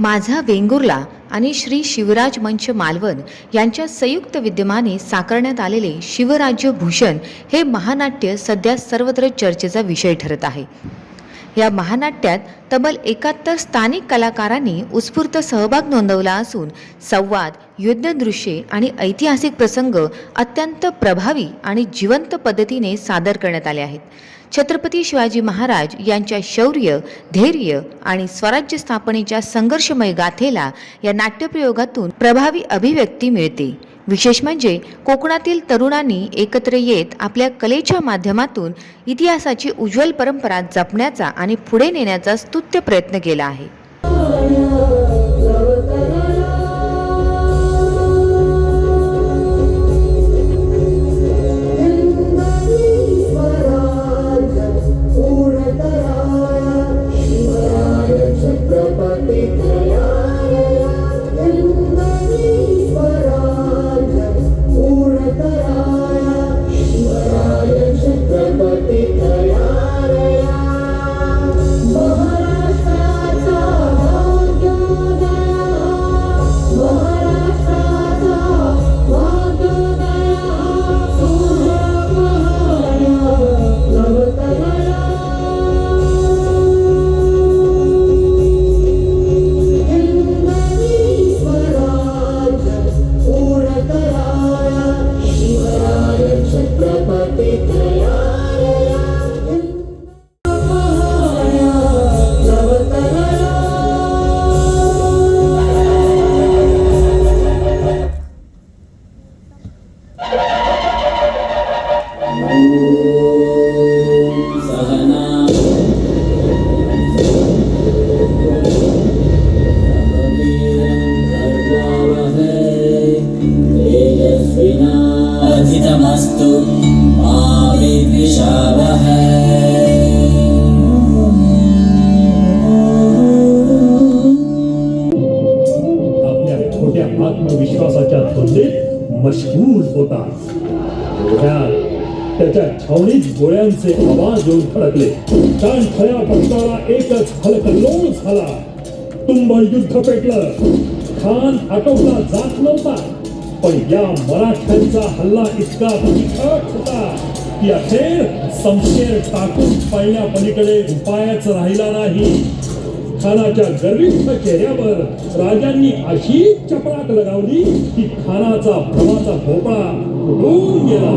माझा वेंगुर्ला आणि श्री शिवराज मंच मालवण यांच्या संयुक्त विद्यमाने साकारण्यात आलेले शिवराज्य भूषण हे महानाट्य सध्या सर्वत्र चर्चेचा विषय ठरत आहे। या महानाट्यात तब्बल 71 स्थानिक कलाकारांनी उत्स्फूर्त सहभाग नोंदवला असून संवाद, युद्धदृश्ये आणि ऐतिहासिक प्रसंग अत्यंत प्रभावी आणि जिवंत पद्धतीने सादर करण्यात आले आहेत। छत्रपती शिवाजी महाराज यांच्या शौर्य, धैर्य आणि स्वराज्य स्थापनेच्या संघर्षमय गाथेला या नाट्यप्रयोगातून प्रभावी अभिव्यक्ती मिळते। विशेष म्हणजे कोकणातील तरुणांनी एकत्र येत आपल्या कलेच्या माध्यमातून इतिहासाची उज्ज्वल परंपरा जपण्याचा आणि पुढे नेण्याचा स्तुत्य प्रयत्न केला आहे। आत्मविश्वासाच्या तुलनेत मशगूल होता। त्याच्या छावणीत गोळ्यांचे आवाज येऊन खडकले। कानखळ्या पक्षाला एकच हलकल्लोळ झाला। तुंबळ युद्ध पेटलं। खान आटोपला जात नव्हता, पण या मराठ्यांचा हल्ला इतका तिखट होता की अखेर शमशेर टाकून पळण्यापलीकडे उपायच राहिला नाही। खानाच्या गर्विष्ठ चेहऱ्यावर राजांनी अशी चपराक लगावली की खानाचा भ्रमाचा भोपळा उडून गेला।